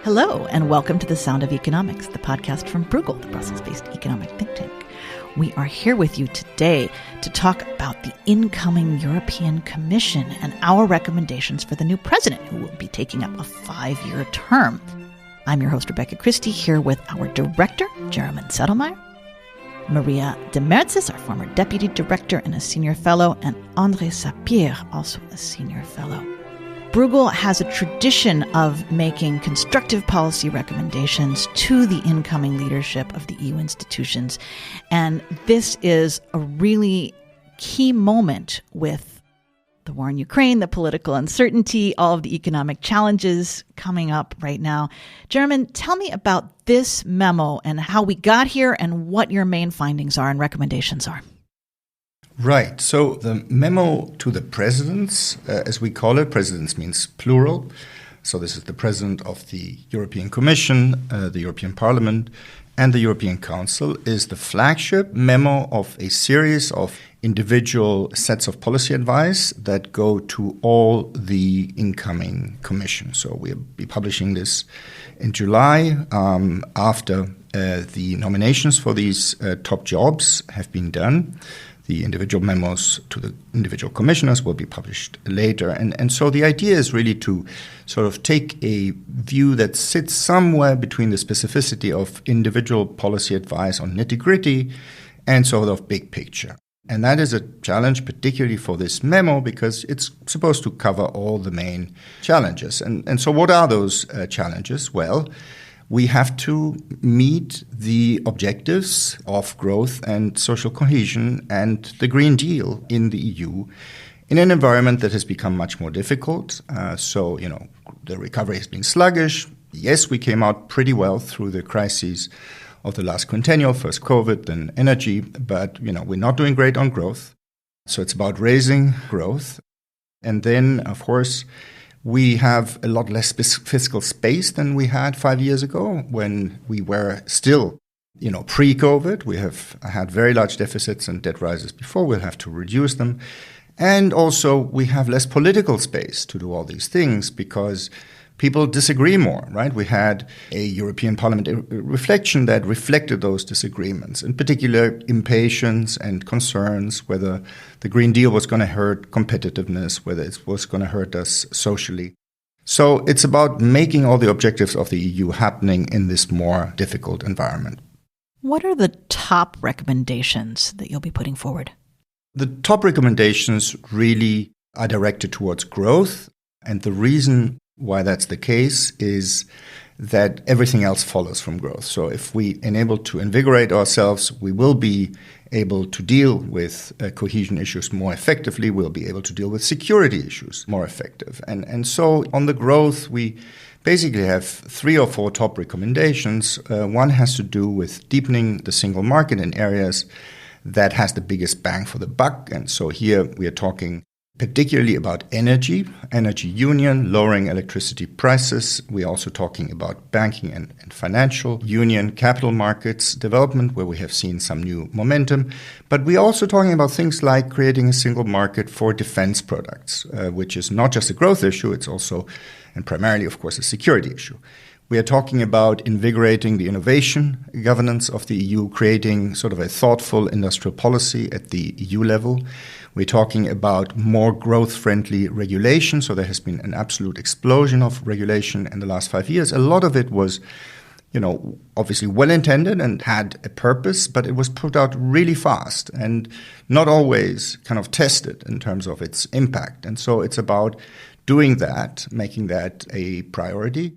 Hello, and welcome to The Sound of Economics, the podcast from Bruegel, the Brussels-based economic think tank. We are here with you today to talk about the incoming European Commission and our recommendations for the new president, who will be taking up a 5-year term. I'm your host, Rebecca Christie, here with our director, Jeremy Settlemyer, Maria de Mertzis, our former deputy director and a senior fellow, and André Sapir, also a senior fellow. Bruegel has a tradition of making constructive policy recommendations to the incoming leadership of the EU institutions. And this is a really key moment with the war in Ukraine, the political uncertainty, all of the economic challenges coming up right now. Jeremy, tell me about this memo and how we got here and what your main findings are and recommendations are. Right. So the memo to the presidents, as we call it, presidents means plural. So this is the president of the European Commission, the European Parliament, and the European Council, is the flagship memo of a series of individual sets of policy advice that go to all the incoming commission. So we'll be publishing this in July after the nominations for these top jobs have been done. The individual memos to the individual commissioners will be published later. And so the idea is really to sort of take a view that sits somewhere between the specificity of individual policy advice on nitty-gritty and sort of big picture. And that is a challenge, particularly for this memo, because it's supposed to cover all the main challenges. And so what are those challenges? Well, we have to meet the objectives of growth and social cohesion and the Green Deal in the EU in an environment that has become much more difficult. So, the recovery has been sluggish. Yes, we came out pretty well through the crises of the last quinquennial, first COVID, then energy, but, we're not doing great on growth. So it's about raising growth. And then, of course, we have a lot less fiscal space than we had 5 years ago when we were still, pre-COVID. We have had very large deficits and debt rises before. We'll have to reduce them. And also we have less political space to do all these things because people disagree more, right? We had a European Parliament reflection that reflected those disagreements, in particular impatience and concerns whether the Green Deal was going to hurt competitiveness, whether it was going to hurt us socially. So it's about making all the objectives of the EU happening in this more difficult environment. What are the top recommendations that you'll be putting forward? The top recommendations really are directed towards growth, and the reason why that's the case is that everything else follows from growth. So if we enable to invigorate ourselves, we will be able to deal with cohesion issues more effectively. We'll be able to deal with security issues more effective. And so on the growth, we basically have 3 or 4 top recommendations. One has to do with deepening the single market in areas that has the biggest bang for the buck. And so here we are talking particularly about energy union, lowering electricity prices. We're also talking about banking and financial union, capital markets development, where we have seen some new momentum. But we're also talking about things like creating a single market for defense products, which is not just a growth issue, it's also, and primarily, of course, a security issue. We are talking about invigorating the innovation governance of the EU, creating sort of a thoughtful industrial policy at the EU level. We're talking about more growth-friendly regulation. So there has been an absolute explosion of regulation in the last 5 years. A lot of it was, obviously well-intended and had a purpose, but it was put out really fast and not always kind of tested in terms of its impact. And so it's about doing that, making that a priority.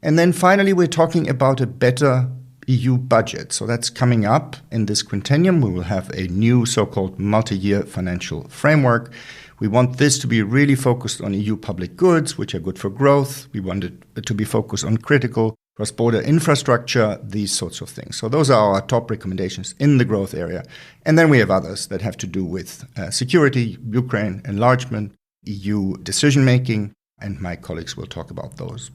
And then finally, we're talking about a better EU budget. So that's coming up in this quinquennium. We will have a new so-called multi-year financial framework. We want this to be really focused on EU public goods, which are good for growth. We want it to be focused on critical cross-border infrastructure, these sorts of things. So those are our top recommendations in the growth area. And then we have others that have to do with security, Ukraine, enlargement, EU decision-making, and my colleagues will talk about those.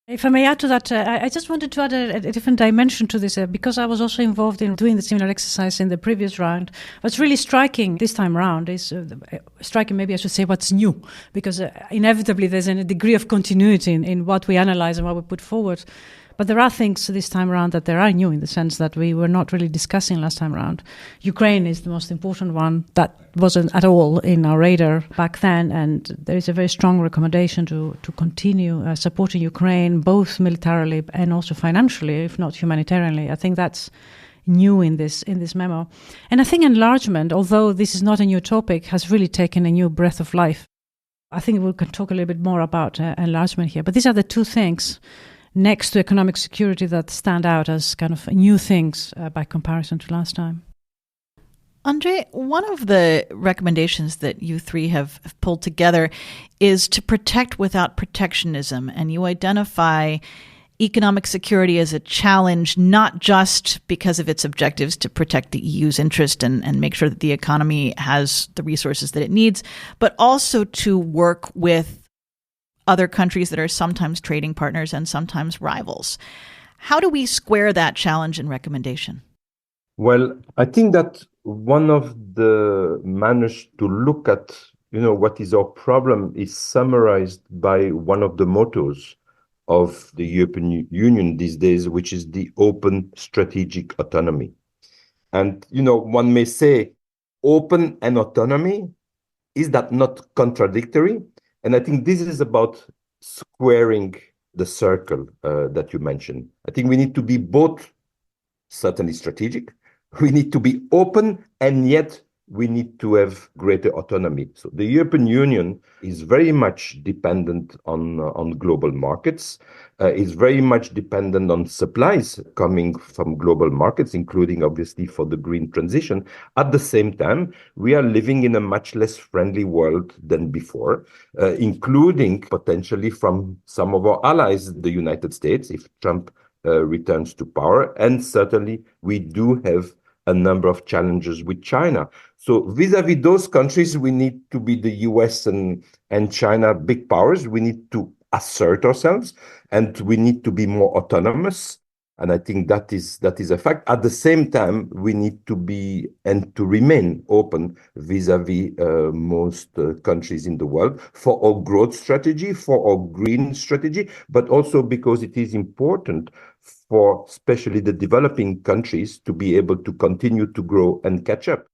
If I may add to that, I just wanted to add a different dimension to this, because I was also involved in doing the similar exercise in the previous round. What's really striking this time around is, striking maybe I should say what's new, because inevitably there's a degree of continuity in what we analyze and what we put forward. But there are things this time around that there are new in the sense that we were not really discussing last time around. Ukraine is the most important one that wasn't at all in our radar back then, and there is a very strong recommendation to continue supporting Ukraine, both militarily and also financially, if not humanitarianly. I think that's new in this memo. And I think enlargement, although this is not a new topic, has really taken a new breath of life. I think we can talk a little bit more about enlargement here. But these are the two things next to economic security that stand out as kind of new things by comparison to last time. Andre, one of the recommendations that you three have pulled together is to protect without protectionism, and you identify economic security as a challenge, not just because of its objectives to protect the EU's interest and make sure that the economy has the resources that it needs, but also to work with other countries that are sometimes trading partners and sometimes rivals. How do we square that challenge and recommendation? Well, I think that one of the manners to look at, what is our problem is summarized by one of the mottos of the European Union these days, which is the open strategic autonomy. And, one may say open and autonomy, is that not contradictory? And I think this is about squaring the circle that you mentioned. I think we need to be both certainly strategic, we need to be open, and yet we need to have greater autonomy. So the European Union is very much dependent on global markets, is very much dependent on supplies coming from global markets, including obviously for the green transition. At the same time, we are living in a much less friendly world than before, including potentially from some of our allies, the United States, if Trump returns to power. And certainly we do have a number of challenges with China. So vis-a-vis those countries, we need to be the US and China big powers. We need to assert ourselves, and we need to be more autonomous. And I think that is a fact. At the same time, we need to be and to remain open vis-a-vis most countries in the world for our growth strategy, for our green strategy, but also because it is important for especially the developing countries to be able to continue to grow and catch up.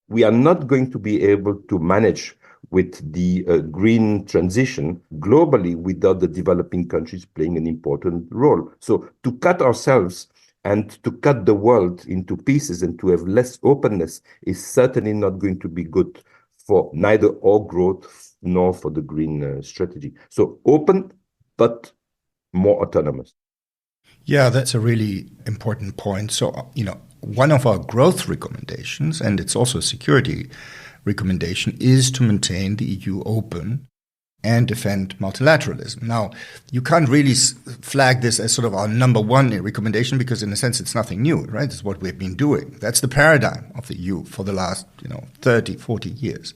We are not going to be able to manage with the green transition globally without the developing countries playing an important role. So to cut ourselves and to cut the world into pieces and to have less openness is certainly not going to be good for neither our growth nor for the green strategy. So open, but more autonomous. Yeah, that's a really important point. So, one of our growth recommendations, and it's also a security recommendation, is to maintain the EU open and defend multilateralism. Now, you can't really flag this as sort of our number one recommendation because, in a sense, it's nothing new, right? It's what we've been doing. That's the paradigm of the EU for the last, 30, 40 years.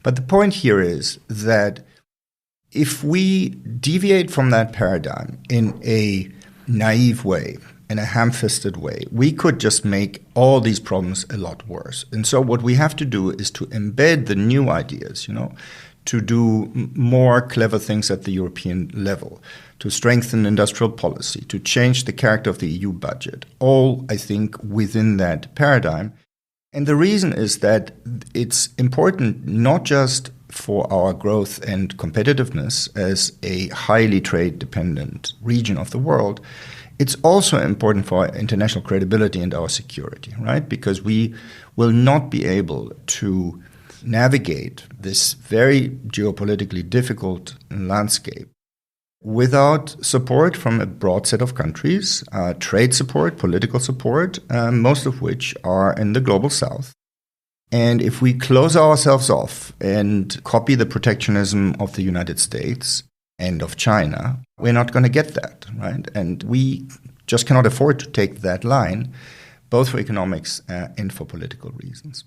But the point here is that if we deviate from that paradigm in a naive way, in a ham-fisted way, we could just make all these problems a lot worse. And so what we have to do is to embed the new ideas, to do more clever things at the European level, to strengthen industrial policy, to change the character of the EU budget, all, I think, within that paradigm. And the reason is that it's important not just for our growth and competitiveness as a highly trade-dependent region of the world, it's also important for our international credibility and our security, right? Because we will not be able to navigate this very geopolitically difficult landscape without support from a broad set of countries, trade support, political support, most of which are in the global south. And if we close ourselves off and copy the protectionism of the United States and of China, we're not going to get that, right? And we just cannot afford to take that line, both for economics and for political reasons.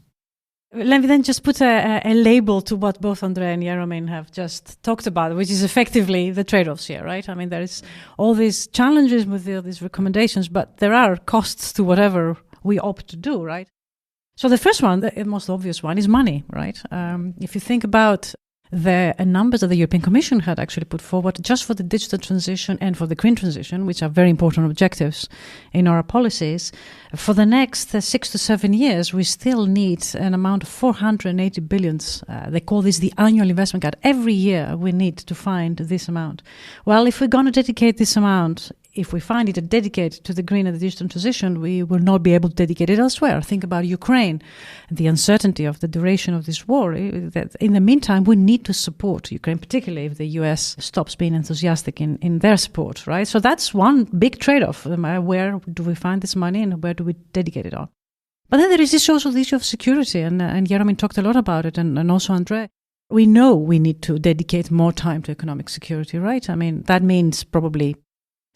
Let me then just put a label to what both Andrea and Jaromír have just talked about, which is effectively the trade-offs here, right? I mean, there is all these challenges with these recommendations, but there are costs to whatever we opt to do, right? So the first one, the most obvious one, is money, right? If you think about the numbers that the European Commission had actually put forward just for the digital transition and for the green transition, which are very important objectives in our policies, for the next 6 to 7 years, we still need an amount of 480 billions. They call this the annual investment gap. Every year we need to find this amount. Well, if we're going to dedicate this amount, if we find it dedicated to the green and the digital transition, we will not be able to dedicate it elsewhere. Think about Ukraine, the uncertainty of the duration of this war. That in the meantime, we need to support Ukraine, particularly if the US stops being enthusiastic in their support, right? So that's one big trade-off. Where do we find this money and where do we dedicate it on? But then there is also the issue of security, and Jaromír talked a lot about it, and also Andrea. We know we need to dedicate more time to economic security, right? I mean, that means probably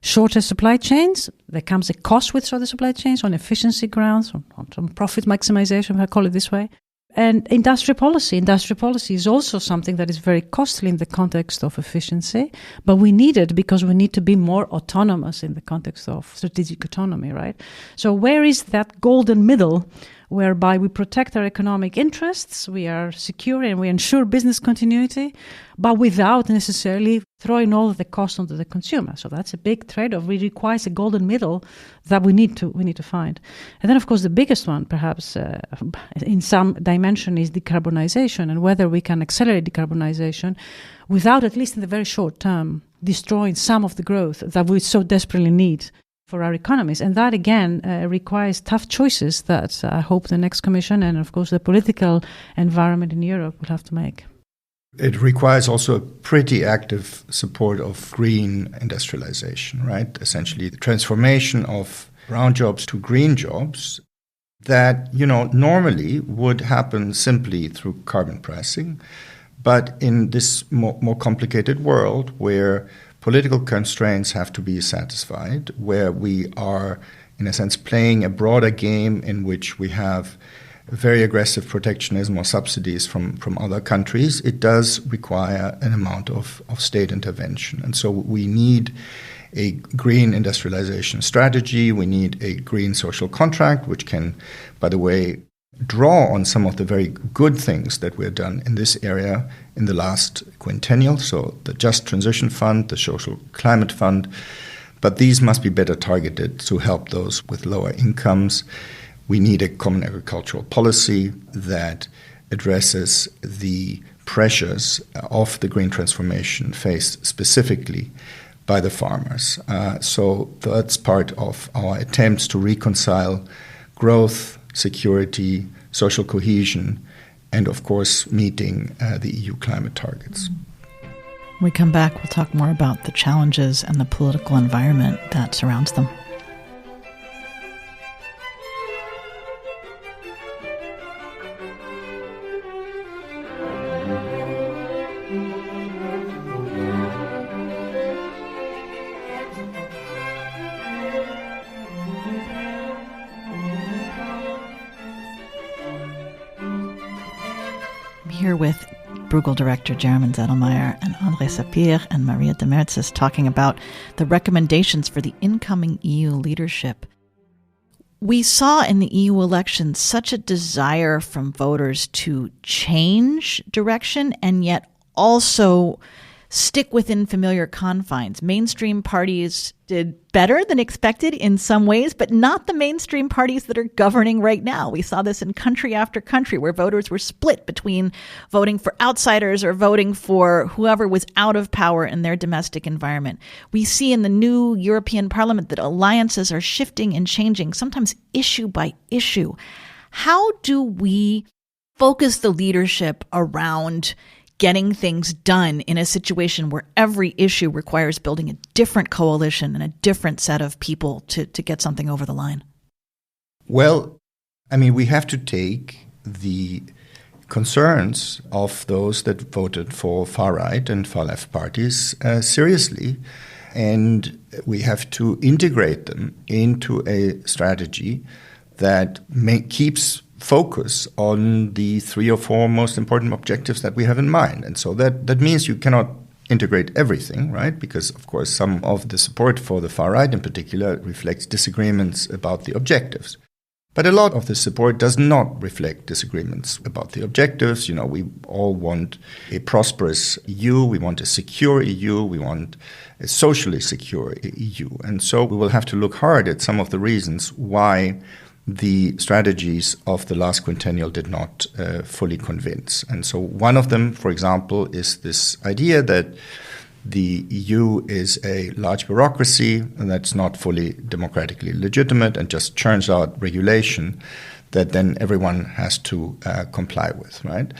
shorter supply chains. There comes a cost with shorter supply chains on efficiency grounds, on profit maximization, if I call it this way. And industrial policy. Industrial policy is also something that is very costly in the context of efficiency, but we need it because we need to be more autonomous in the context of strategic autonomy, right? So where is that golden middle whereby we protect our economic interests, we are secure and we ensure business continuity, but without necessarily throwing all of the cost onto the consumer? So that's a big trade-off. It requires a golden middle that we need to find. And then, of course, the biggest one, perhaps in some dimension, is decarbonization, and whether we can accelerate decarbonization without, at least in the very short term, destroying some of the growth that we so desperately need for our economies. And that, again, requires tough choices that I hope the next Commission and, of course, the political environment in Europe will have to make. It requires also a pretty active support of green industrialization, right? Essentially, the transformation of brown jobs to green jobs that, normally would happen simply through carbon pricing. But in this more complicated world where political constraints have to be satisfied, where we are, in a sense, playing a broader game in which we have very aggressive protectionism or subsidies from other countries, it does require an amount of state intervention. And so we need a green industrialization strategy. We need a green social contract, which can, by the way, draw on some of the very good things that were done in this area in the last quinquennial, so the Just Transition Fund, the Social Climate Fund, but these must be better targeted to help those with lower incomes. We need a common agricultural policy that addresses the pressures of the green transformation faced specifically by the farmers. So that's part of our attempts to reconcile growth, security, social cohesion, and of course meeting the EU climate targets. When we come back, we'll talk more about the challenges and the political environment that surrounds them. Here with Bruegel director Jaromír Zettelmeier and André Sapir and Maria de Mertzes talking about the recommendations for the incoming EU leadership. We saw in the EU elections such a desire from voters to change direction and yet also stick within familiar confines. Mainstream parties did better than expected in some ways, but not the mainstream parties that are governing right now. We saw this in country after country where voters were split between voting for outsiders or voting for whoever was out of power in their domestic environment. We see in the new European Parliament that alliances are shifting and changing, sometimes issue by issue. How do we focus the leadership around getting things done in a situation where every issue requires building a different coalition and a different set of people to get something over the line? Well, I mean, we have to take the concerns of those that voted for far-right and far-left parties seriously, and we have to integrate them into a strategy that keeps focus on the 3 or 4 most important objectives that we have in mind. And so that means you cannot integrate everything, right? Because, of course, some of the support for the far right in particular reflects disagreements about the objectives. But a lot of the support does not reflect disagreements about the objectives. You know, we all want a prosperous EU, we want a secure EU, we want a socially secure EU. And so we will have to look hard at some of the reasons why the strategies of the last quinquennial did not fully convince. And so one of them, for example, is this idea that the EU is a large bureaucracy and that's not fully democratically legitimate and just churns out regulation that then everyone has to comply with, right?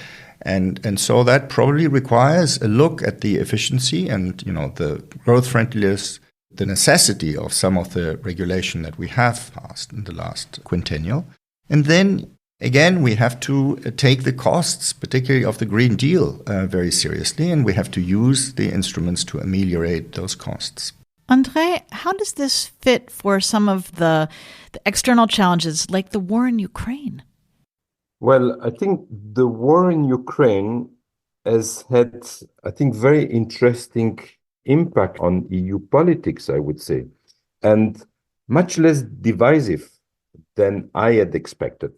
And so that probably requires a look at the efficiency and, you know, the growth friendliness, the necessity of some of the regulation that we have passed in the last quinquennial. And then, again, we have to take the costs, particularly of the Green Deal, very seriously, and we have to use the instruments to ameliorate those costs. André, how does this fit for some of the external challenges like the war in Ukraine? Well, I think the war in Ukraine has had, I think, very interesting impact on EU politics, I would say, and much less divisive than I had expected.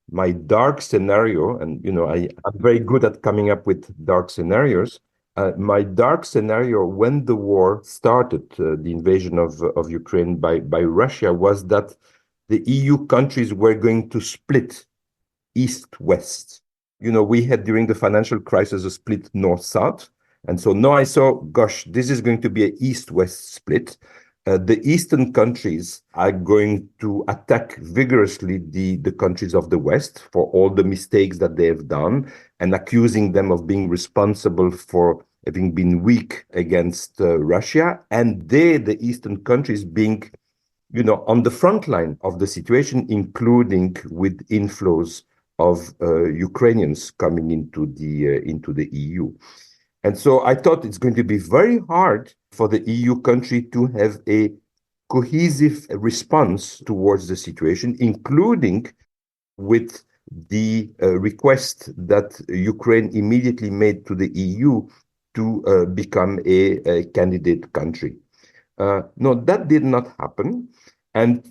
My dark scenario, and I'm very good at coming up with dark scenarios. My dark scenario when the war started, the invasion of Ukraine by Russia, was that the EU countries were going to split east-west. We had during the financial crisis a split north-south. And so now I saw, gosh, this is going to be an east-west split. The eastern countries are going to attack vigorously the countries of the West for all the mistakes that they have done and accusing them of being responsible for having been weak against Russia. And the eastern countries, being, on the front line of the situation, including with inflows of Ukrainians coming into the EU. And so I thought it's going to be very hard for the EU country to have a cohesive response towards the situation, including with the request that Ukraine immediately made to the EU to become a candidate country. No, that did not happen. And,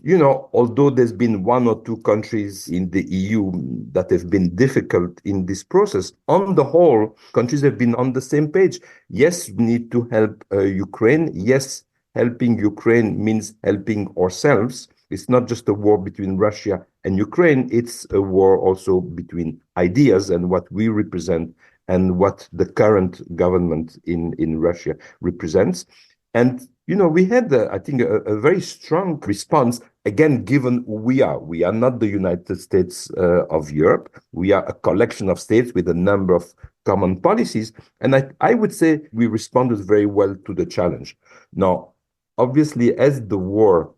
although there's been 1 or 2 countries in the EU that have been difficult in this process, on the whole, countries have been on the same page. Yes, we need to help Ukraine. Yes, helping Ukraine means helping ourselves. It's not just a war between Russia and Ukraine. It's a war also between ideas and what we represent and what the current government in Russia represents. And we had, I think, a very strong response, again, given who we are. We are not the United States of Europe. We are a collection of states with a number of common policies. And I would say we responded very well to the challenge. Now, obviously, as the war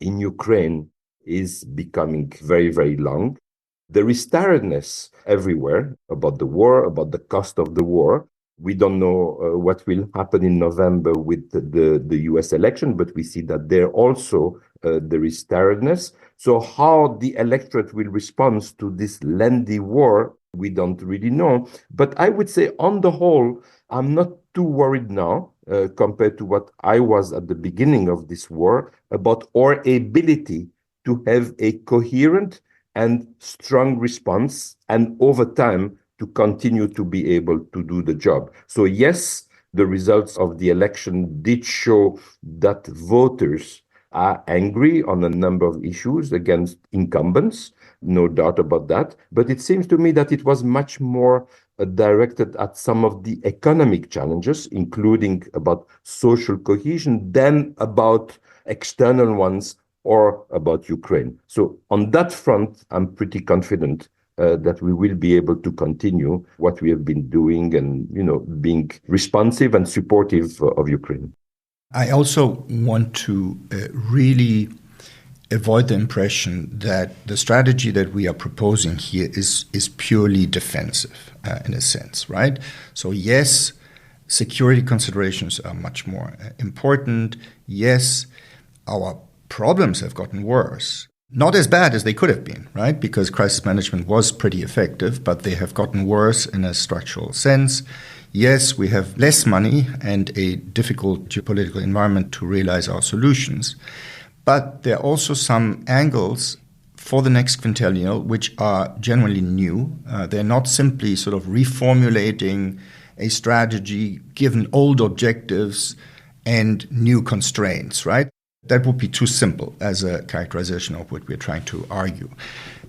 in Ukraine is becoming very, very long, there is tiredness everywhere about the war, about the cost of the war. We don't know what will happen in November with the US election, but we see that there also there is tiredness. So how the electorate will respond to this lengthy war, we don't really know. But I would say on the whole, I'm not too worried now compared to what I was at the beginning of this war about our ability to have a coherent and strong response, and over time, to continue to be able to do the job. So yes, the results of the election did show that voters are angry on a number of issues against incumbents, no doubt about that. But it seems to me that it was much more directed at some of the economic challenges, including about social cohesion, than about external ones or about Ukraine. So on that front, I'm pretty confident that we will be able to continue what we have been doing and, being responsive and supportive of Ukraine. I also want to really avoid the impression that the strategy that we are proposing here is purely defensive in a sense, right? So yes, security considerations are much more important. Yes, our problems have gotten worse. not as bad as they could have been, right? Because crisis management was pretty effective, but they have gotten worse in a structural sense. Yes, we have less money and a difficult geopolitical environment to realize our solutions. But there are also some angles for the next quinquennial which are generally new. They're not simply sort of reformulating a strategy given old objectives and new constraints, right? That would be too simple as a characterization of what we're trying to argue.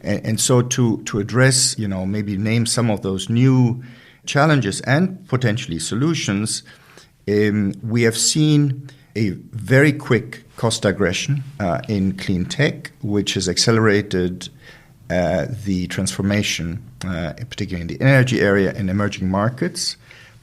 And so to address, maybe name some of those new challenges and potentially solutions, we have seen a very quick cost aggression in clean tech, which has accelerated the transformation, particularly in the energy area in emerging markets,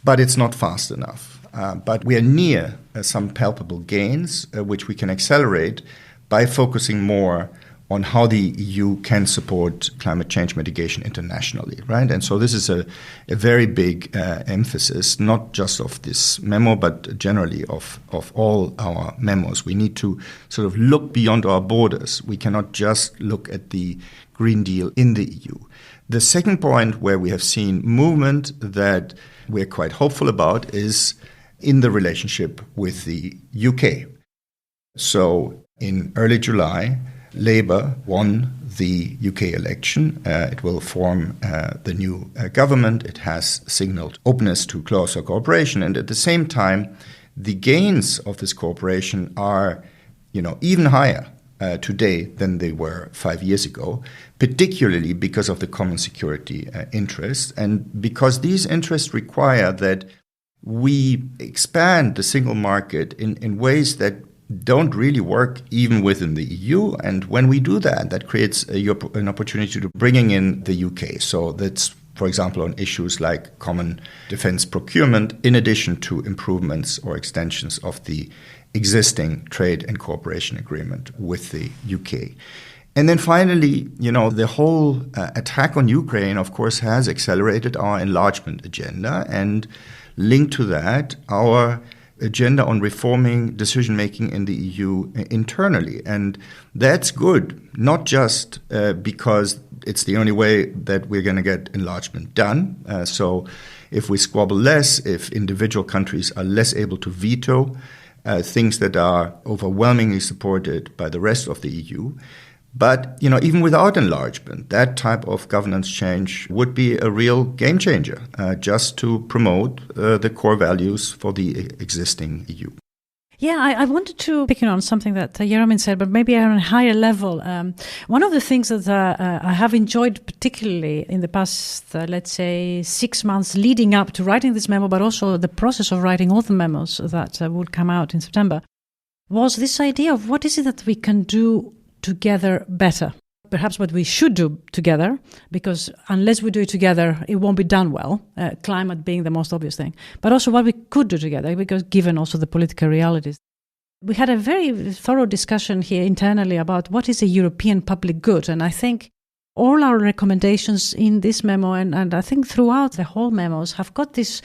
but it's not fast enough. But we are near some palpable gains, which we can accelerate by focusing more on how the EU can support climate change mitigation internationally, right? And so this is a very big emphasis, not just of this memo, but generally of all our memos. We need to sort of look beyond our borders. We cannot just look at the Green Deal in the EU. The second point where we have seen movement that we're quite hopeful about is in the relationship with the UK. So in early July, Labour won the UK election. It will form the new government. It has signaled openness to closer cooperation. And at the same time, the gains of this cooperation are, even higher today than they were 5 years ago, particularly because of the common security interests. And because these interests require that we expand the single market in ways that don't really work even within the EU. And when we do that, that creates an opportunity to bringing in the UK. So that's, for example, on issues like common defense procurement, in addition to improvements or extensions of the existing trade and cooperation agreement with the UK. And then finally, the whole attack on Ukraine, of course, has accelerated our enlargement agenda, and linked to that, our agenda on reforming decision-making in the EU internally. And that's good, not just because it's the only way that we're going to get enlargement done. So if we squabble less, if individual countries are less able to veto things that are overwhelmingly supported by the rest of the EU, but, even without enlargement, that type of governance change would be a real game changer, just to promote the core values for the existing EU. Yeah, I wanted to pick on something that Jeromin said, but maybe on a higher level. One of the things that I have enjoyed particularly in the past, let's say, 6 months leading up to writing this memo, but also the process of writing all the memos that would come out in September, was this idea of what is it that we can do together better. Perhaps what we should do together, because unless we do it together, it won't be done well, climate being the most obvious thing. But also what we could do together, because given also the political realities. We had a very thorough discussion here internally about what is a European public good. And I think all our recommendations in this memo, and I think throughout the whole memos, have got this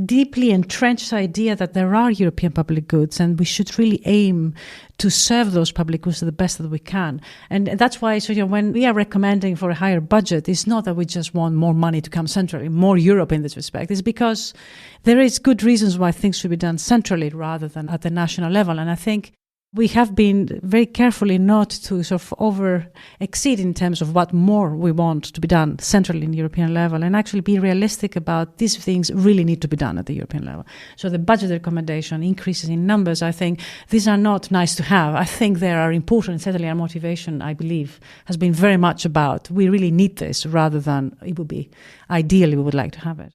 deeply entrenched idea that there are European public goods and we should really aim to serve those public goods to the best that we can. And that's why, when we are recommending for a higher budget, it's not that we just want more money to come centrally, more Europe in this respect. It's because there is good reasons why things should be done centrally rather than at the national level. And I think we have been very carefully not to sort of over-exceed in terms of what more we want to be done centrally in European level, and actually be realistic about these things really need to be done at the European level. So the budget recommendation, increases in numbers, I think these are not nice to have. I think they are important. Certainly our motivation, I believe, has been very much about we really need this rather than it would be ideally we would like to have it.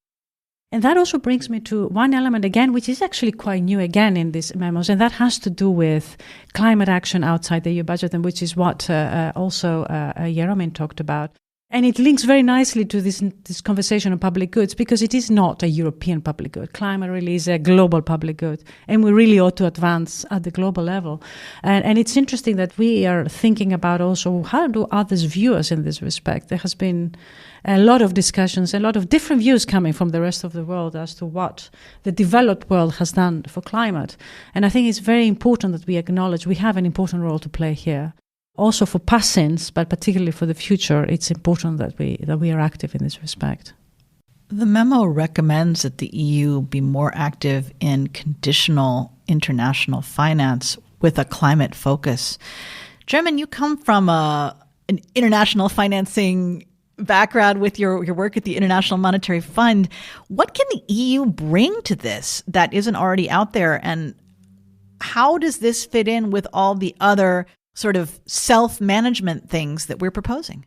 And that also brings me to one element again, which is actually quite new again in these memos, and that has to do with climate action outside the EU budget, and which is what also Jeromin talked about. And it links very nicely to this conversation on public goods, because it is not a European public good. Climate really is a global public good, and we really ought to advance at the global level. And it's interesting that we are thinking about also how do others view us in this respect. There has been a lot of discussions, a lot of different views coming from the rest of the world as to what the developed world has done for climate. And I think it's very important that we acknowledge we have an important role to play here. Also for past sins, but particularly for the future, it's important that we are active in this respect. The memo recommends that the EU be more active in conditional international finance with a climate focus. German, you come from an international financing background with your work at the International Monetary Fund. What can the EU bring to this that isn't already out there? And how does this fit in with all the other sort of self-management things that we're proposing?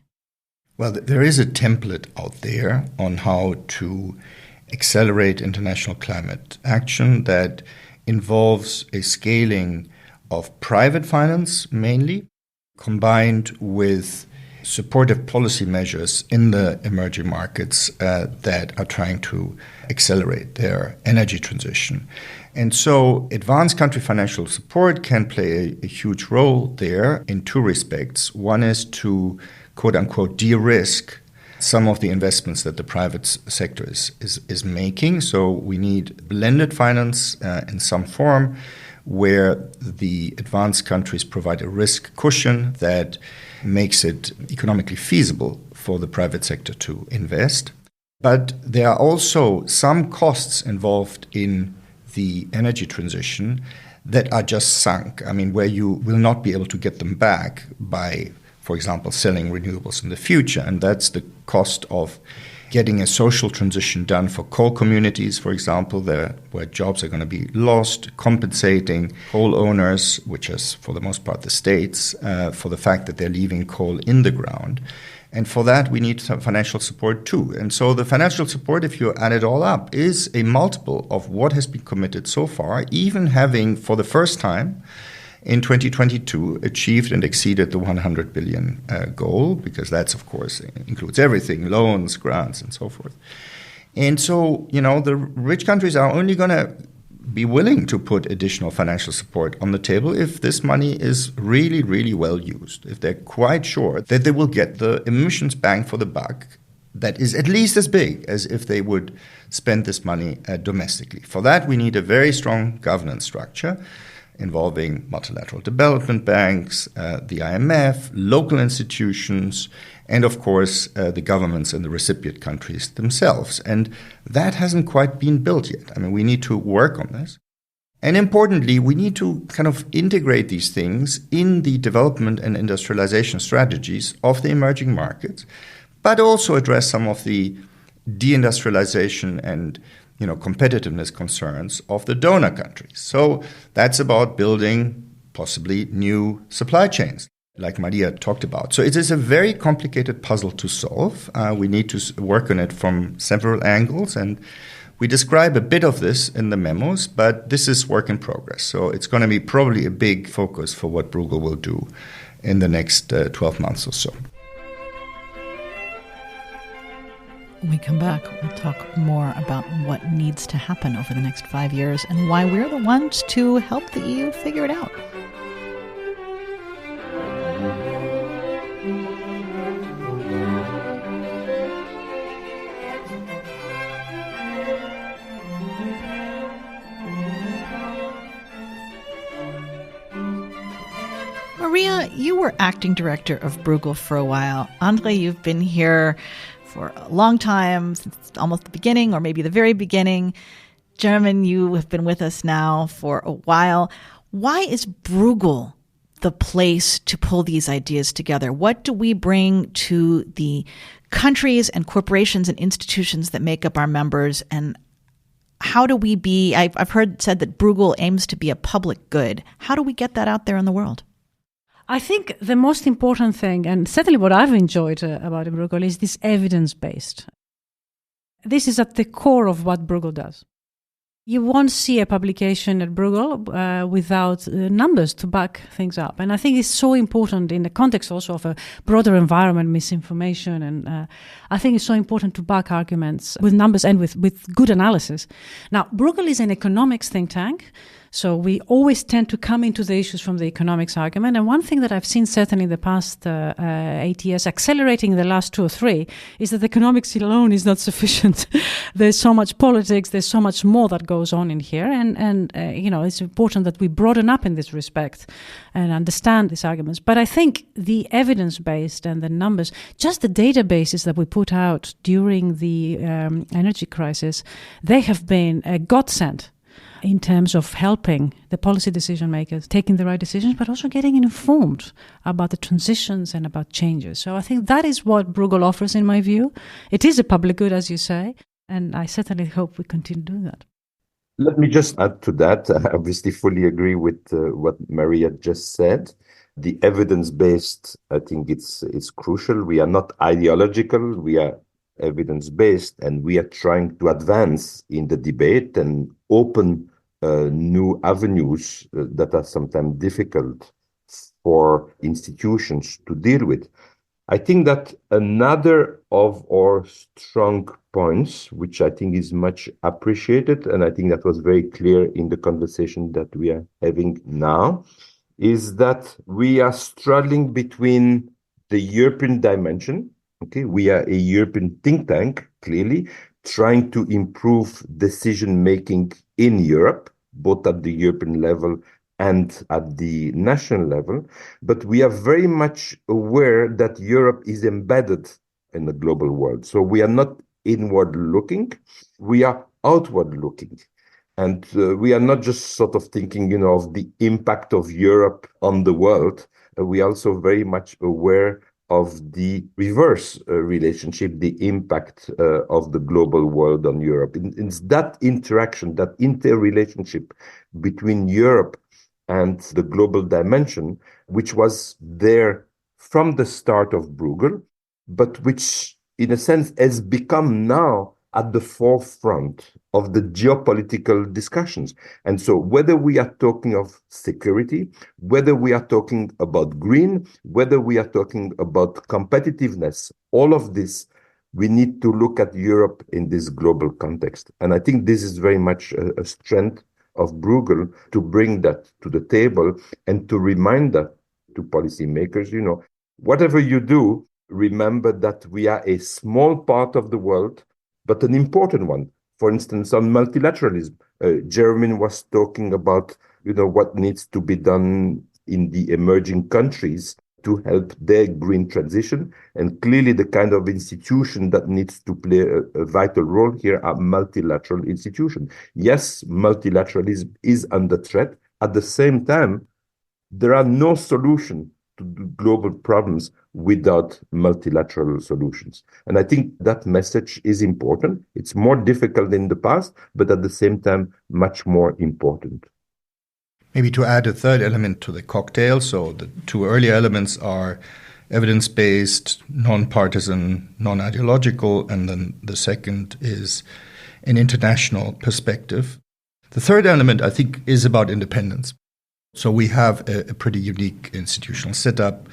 Well, there is a template out there on how to accelerate international climate action that involves a scaling of private finance mainly, combined with supportive policy measures in the emerging markets that are trying to accelerate their energy transition. And so advanced country financial support can play a huge role there in two respects. One is to, quote-unquote, de-risk some of the investments that the private sector is making. So we need blended finance in some form where the advanced countries provide a risk cushion that makes it economically feasible for the private sector to invest. But there are also some costs involved in the energy transition that are just sunk. I mean, where you will not be able to get them back by, for example, selling renewables in the future. And that's the cost of getting a social transition done for coal communities, for example, where jobs are going to be lost, compensating coal owners, which is for the most part the states, for the fact that they're leaving coal in the ground. And for that, we need some financial support too. And so the financial support, if you add it all up, is a multiple of what has been committed so far, even having, for the first time, in 2022, achieved and exceeded the 100 billion goal, because that's, of course, includes everything, loans, grants, and so forth. And so, the rich countries are only going to be willing to put additional financial support on the table if this money is really, really well used, if they're quite sure that they will get the emissions bang for the buck that is at least as big as if they would spend this money domestically. For that, we need a very strong governance structure involving multilateral development banks, the IMF, local institutions, and of course the governments in the recipient countries themselves. And that hasn't quite been built yet. I mean, we need to work on this. And importantly, we need to kind of integrate these things in the development and industrialization strategies of the emerging markets, but also address some of the deindustrialization and competitiveness concerns of the donor countries. So that's about building possibly new supply chains, like Maria talked about. So it is a very complicated puzzle to solve. We need to work on it from several angles, and we describe a bit of this in the memos, but this is work in progress. So it's going to be probably a big focus for what Bruegel will do in the next 12 months or so. When we come back, we'll talk more about what needs to happen over the next 5 years and why we're the ones to help the EU figure it out. Maria, you were acting director of Bruegel for a while. Andre, you've been here for a long time, since almost the beginning or maybe the very beginning. German, you have been with us now for a while. Why is Bruegel the place to pull these ideas together? What do we bring to the countries and corporations and institutions that make up our members? And how do we be, I've heard said that Bruegel aims to be a public good. How do we get that out there in the world? I think the most important thing, and certainly what I've enjoyed about Bruegel, is this evidence-based. This is at the core of what Bruegel does. You won't see a publication at Bruegel without numbers to back things up. And I think it's so important in the context also of a broader environment, misinformation. And I think it's so important to back arguments with numbers and with good analysis. Now, Bruegel is an economics think tank. So we always tend to come into the issues from the economics argument. And one thing that I've seen certainly in the past 8 years, accelerating in the last 2 or 3, is that economics alone is not sufficient. There's so much politics, there's so much more that goes on in here. And it's important that we broaden up in this respect and understand these arguments. But I think the evidence-based and the numbers, just the databases that we put out during the energy crisis, they have been a godsend in terms of helping the policy decision makers taking the right decisions, but also getting informed about the transitions and about changes. So I think that is what Bruegel offers, in my view. It is a public good, as you say, and I certainly hope we continue doing that. Let me just add to that. I obviously fully agree with what Maria just said. The evidence-based, I think it's crucial. We are not ideological. We are evidence-based, and we are trying to advance in the debate and open new avenues that are sometimes difficult for institutions to deal with. I think that another of our strong points, which I think is much appreciated, and I think that was very clear in the conversation that we are having now, is that we are struggling between the European dimension. Okay, we are a European think tank, clearly, trying to improve decision-making in Europe, both at the European level and at the national level. But we are very much aware that Europe is embedded in the global world. So we are not inward-looking, we are outward-looking. And we are not just sort of thinking, of the impact of Europe on the world. We are also very much aware of the reverse relationship, the impact of the global world on Europe. It's that interaction, that interrelationship between Europe and the global dimension, which was there from the start of Bruegel, but which, in a sense, has become now at the forefront of the geopolitical discussions. And so whether we are talking of security, whether we are talking about green, whether we are talking about competitiveness, all of this, we need to look at Europe in this global context. And I think this is very much a strength of Bruegel to bring that to the table and to remind that to policymakers, whatever you do, remember that we are a small part of the world, but an important one. For instance, on multilateralism, Jeremy was talking about, what needs to be done in the emerging countries to help their green transition. And clearly the kind of institution that needs to play a vital role here are multilateral institutions. Yes, multilateralism is under threat. At the same time, there are no solutions to global problems without multilateral solutions. And I think that message is important. It's more difficult than in the past, but at the same time, much more important. Maybe to add a third element to the cocktail. So the two earlier elements are evidence-based, non-partisan, non-ideological, and then the second is an international perspective. The third element, I think, is about independence. So we have a pretty unique institutional setup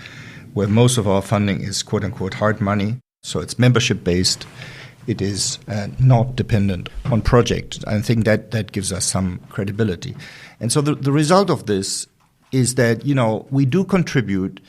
where most of our funding is quote-unquote hard money. So it's membership-based. It is not dependent on project. I think that gives us some credibility. And so the result of this is that, we do contribute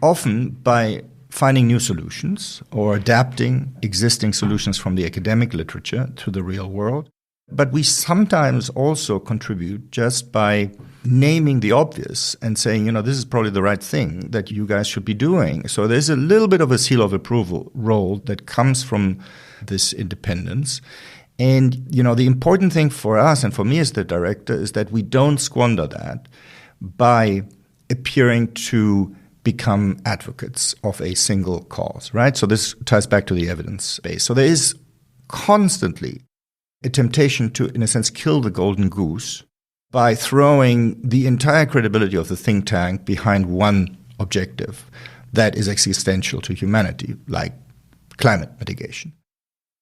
often by finding new solutions or adapting existing solutions from the academic literature to the real world. But we sometimes also contribute just by naming the obvious and saying, this is probably the right thing that you guys should be doing. So there's a little bit of a seal of approval role that comes from this independence. And, the important thing for us and for me as the director is that we don't squander that by appearing to become advocates of a single cause, right? So this ties back to the evidence base. So there is constantly a temptation to, in a sense, kill the golden goose by throwing the entire credibility of the think tank behind one objective that is existential to humanity, like climate mitigation.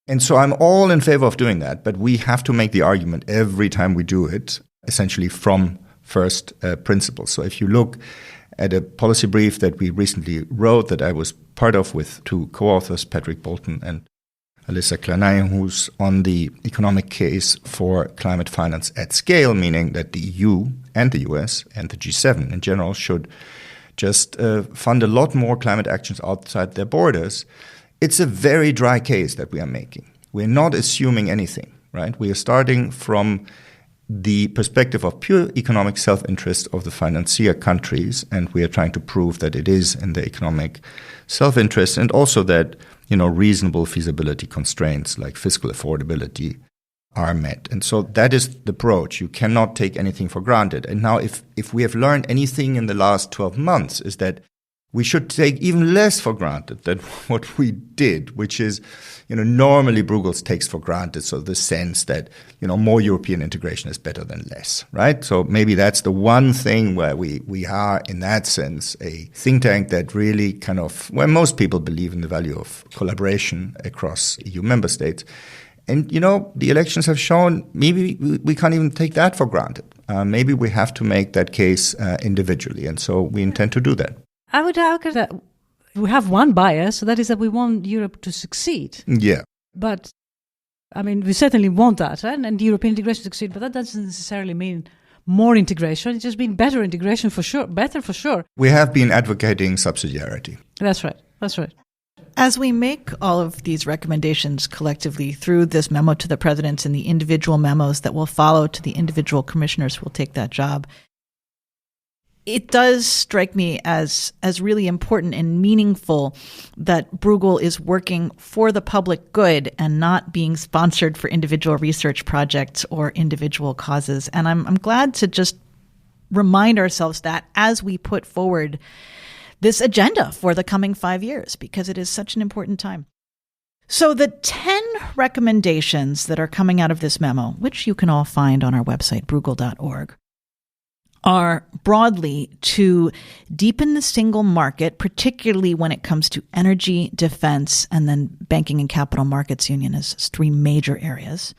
And so I'm all in favor of doing that, but we have to make the argument every time we do it, essentially from first principles. So if you look at a policy brief that we recently wrote that I was part of with two co-authors, Patrick Bolton and Alyssa Klein, who's on the economic case for climate finance at scale, meaning that the EU and the US and the G7 in general should just fund a lot more climate actions outside their borders. It's a very dry case that we are making. We're not assuming anything, right? We are starting from the perspective of pure economic self-interest of the financier countries, and we are trying to prove that it is in the economic self-interest, and also that, reasonable feasibility constraints like fiscal affordability are met. And so that is the approach. You cannot take anything for granted. And now if we have learned anything in the last 12 months is that we should take even less for granted than what we did, which is, normally Bruegel takes for granted, so the sense that, more European integration is better than less, right? So maybe that's the one thing where we are, in that sense, a think tank that really where most people believe in the value of collaboration across EU member states. And, the elections have shown maybe we can't even take that for granted. Maybe we have to make that case individually, and so we intend to do that. I would argue that we have one bias, so that is that we want Europe to succeed. Yeah. But, we certainly want that, right? And European integration to succeed, but that doesn't necessarily mean more integration. It's just been better integration for sure, better for sure. We have been advocating subsidiarity. That's right. As we make all of these recommendations collectively through this memo to the presidents and the individual memos that will follow to the individual commissioners who will take that job, it does strike me as really important and meaningful that Bruegel is working for the public good and not being sponsored for individual research projects or individual causes. And I'm glad to just remind ourselves that as we put forward this agenda for the coming 5 years, because it is such an important time. So the 10 recommendations that are coming out of this memo, which you can all find on our website, bruegel.org, are broadly to deepen the single market, particularly when it comes to energy, defense, and then banking and capital markets union as 3 major areas.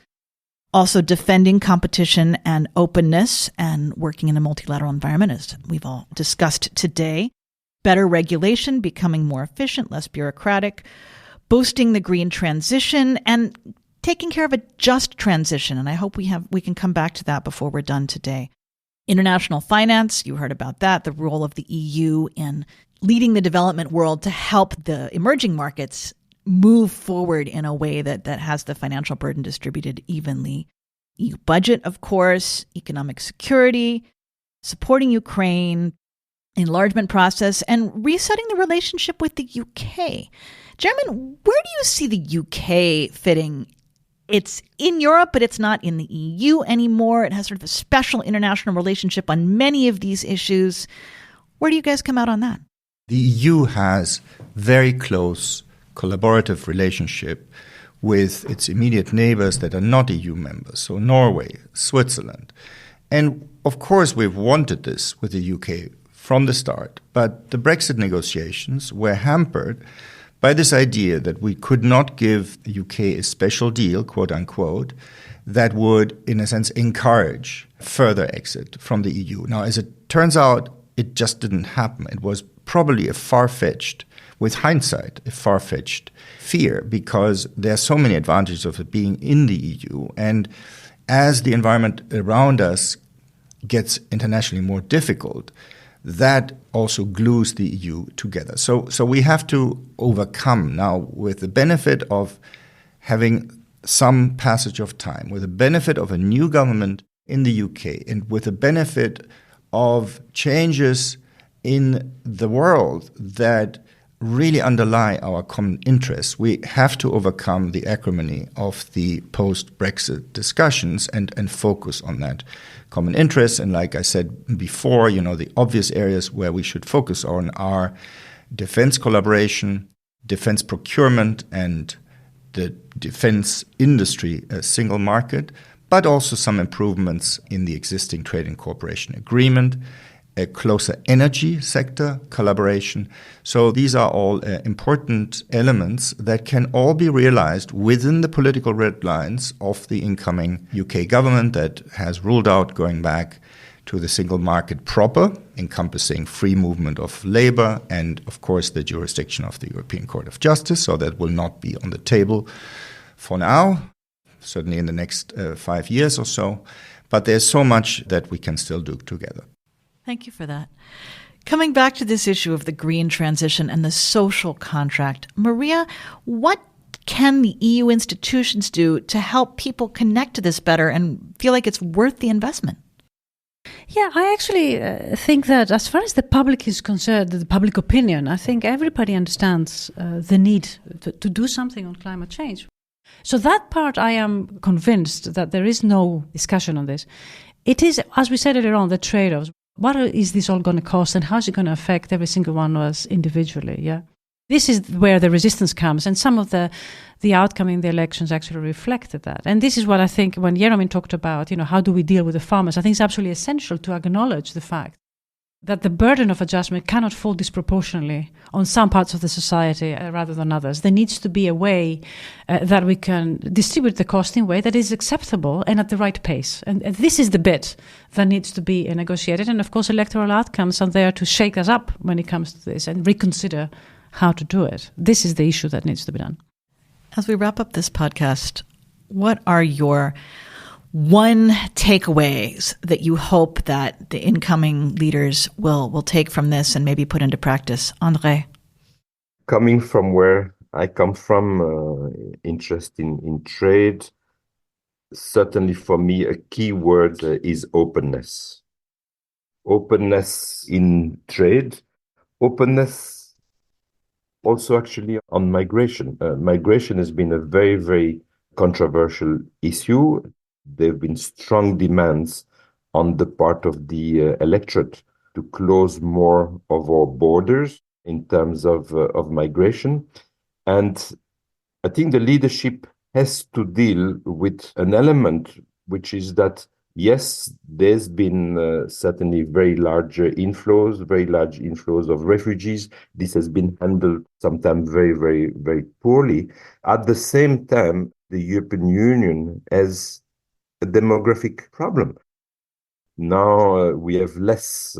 Also defending competition and openness and working in a multilateral environment, as we've all discussed today. Better regulation, becoming more efficient, less bureaucratic, boosting the green transition, and taking care of a just transition. And I hope we can come back to that before we're done today. International finance, you heard about that, the role of the EU in leading the development world to help the emerging markets move forward in a way that has the financial burden distributed evenly. EU budget, of course, economic security, supporting Ukraine, enlargement process, and resetting the relationship with the UK. Jeremy, where do you see the UK fitting? It's in Europe, but it's not in the EU anymore. It has sort of a special international relationship on many of these issues. Where do you guys come out on that? The EU has very close collaborative relationship with its immediate neighbors that are not EU members, so Norway, Switzerland. And of course, we've wanted this with the UK from the start, but the Brexit negotiations were hampered by this idea that we could not give the UK a special deal, quote unquote, that would, in a sense, encourage further exit from the EU. Now, as it turns out, it just didn't happen. It was probably with hindsight, a far-fetched fear, because there are so many advantages of it being in the EU. And as the environment around us gets internationally more difficult, that also glues the EU together. So we have to overcome now, with the benefit of having some passage of time, with the benefit of a new government in the UK, and with the benefit of changes in the world that really underlie our common interests, we have to overcome the acrimony of the post-Brexit discussions and focus on that common interests. And like I said before, the obvious areas where we should focus on are defense collaboration, defense procurement, and the defense industry single market, but also some improvements in the existing trade and cooperation agreement, a closer energy sector collaboration. So these are all important elements that can all be realized within the political red lines of the incoming UK government that has ruled out going back to the single market proper, encompassing free movement of labor and, of course, the jurisdiction of the European Court of Justice. So that will not be on the table for now, certainly in the next 5 years or so. But there's so much that we can still do together. Thank you for that. Coming back to this issue of the green transition and the social contract, Maria, what can the EU institutions do to help people connect to this better and feel like it's worth the investment? Yeah, I actually think that as far as the public is concerned, the public opinion, I think everybody understands the need to do something on climate change. So that part, I am convinced that there is no discussion on this. It is, as we said earlier on, the trade-offs. What is this all going to cost and how is it going to affect every single one of us individually? Yeah, this is where the resistance comes, and some of the outcome in the elections actually reflected that. And this is what I think when Jeremy talked about, how do we deal with the farmers? I think it's absolutely essential to acknowledge the fact that the burden of adjustment cannot fall disproportionately on some parts of the society rather than others. There needs to be a way that we can distribute the cost in a way that is acceptable and at the right pace. And this is the bit that needs to be negotiated. And of course, electoral outcomes are there to shake us up when it comes to this and reconsider how to do it. This is the issue that needs to be done. As we wrap up this podcast, what are your one takeaways that you hope that the incoming leaders will take from this and maybe put into practice? André? Coming from where I come from, interest in trade, certainly for me, a key word is openness. Openness in trade, openness also actually on migration. Migration has been a very, very controversial issue. There have been strong demands on the part of the electorate to close more of our borders in terms of migration. And I think the leadership has to deal with an element, which is that, yes, there's been certainly very large inflows of refugees. This has been handled sometimes very, very, very poorly. At the same time, the European Union has a demographic problem. Now we have less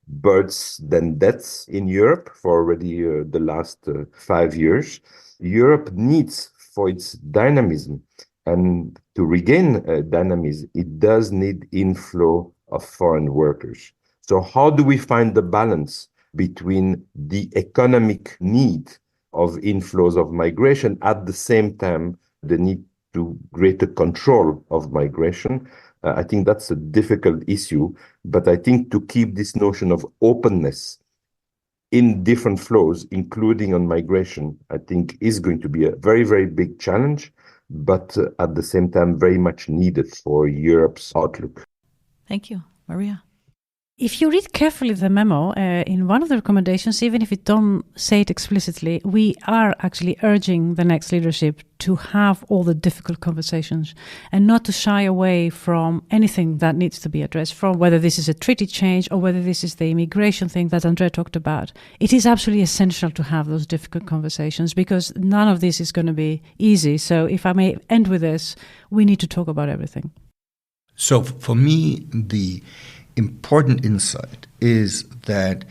births than deaths in Europe for already the last 5 years. Europe needs, for its dynamism and to regain dynamism, it does need inflow of foreign workers. So how do we find the balance between the economic need of inflows of migration, at the same time the need to greater control of migration? I think that's a difficult issue, but I think to keep this notion of openness in different flows, including on migration, I think is going to be a very, very big challenge, but at the same time, very much needed for Europe's outlook. Thank you. Maria? If you read carefully the memo, in one of the recommendations, even if we don't say it explicitly, we are actually urging the next leadership to have all the difficult conversations and not to shy away from anything that needs to be addressed, from whether this is a treaty change or whether this is the immigration thing that André talked about. It is absolutely essential to have those difficult conversations because none of this is going to be easy. So if I may end with this, we need to talk about everything. So for me, the important insight is that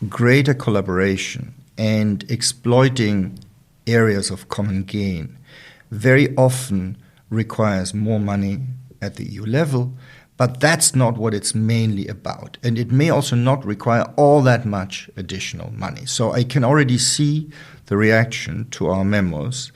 greater collaboration and exploiting areas of common gain very often requires more money at the EU level, but that's not what it's mainly about. And it may also not require all that much additional money. So I can already see the reaction to our memos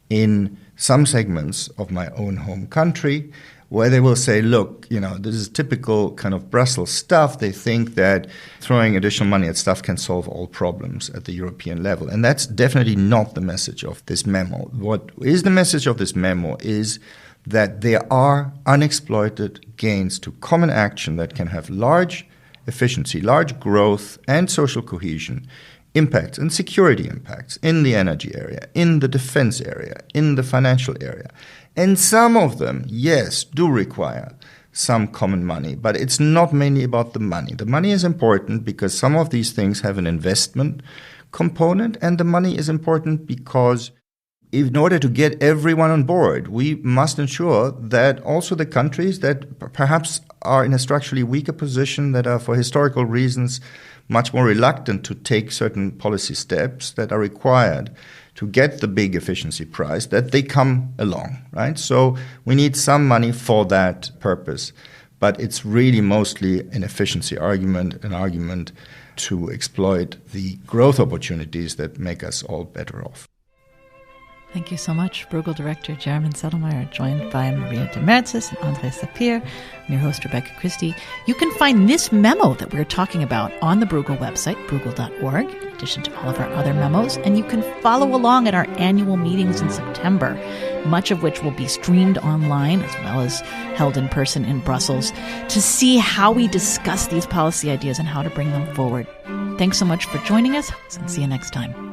in some segments of my own home country, where they will say, look, this is typical kind of Brussels stuff. They think that throwing additional money at stuff can solve all problems at the European level. And that's definitely not the message of this memo. What is the message of this memo is that there are unexploited gains to common action that can have large efficiency, large growth, and social cohesion impacts and security impacts in the energy area, in the defense area, in the financial area. And some of them, yes, do require some common money, but it's not mainly about the money. The money is important because some of these things have an investment component, and the money is important because in order to get everyone on board, we must ensure that also the countries that perhaps are in a structurally weaker position, that are for historical reasons much more reluctant to take certain policy steps that are required to get the big efficiency prize, that they come along, right? So we need some money for that purpose. But it's really mostly an efficiency argument, an argument to exploit the growth opportunities that make us all better off. Thank you so much, Bruegel Director Jeremy Sedlmayr, joined by Maria de Mertzis and André Sapir. I'm your host, Rebecca Christie. You can find this memo that we're talking about on the Bruegel website, bruegel.org, in addition to all of our other memos, and you can follow along at our annual meetings in September, much of which will be streamed online as well as held in person in Brussels, to see how we discuss these policy ideas and how to bring them forward. Thanks so much for joining us, and see you next time.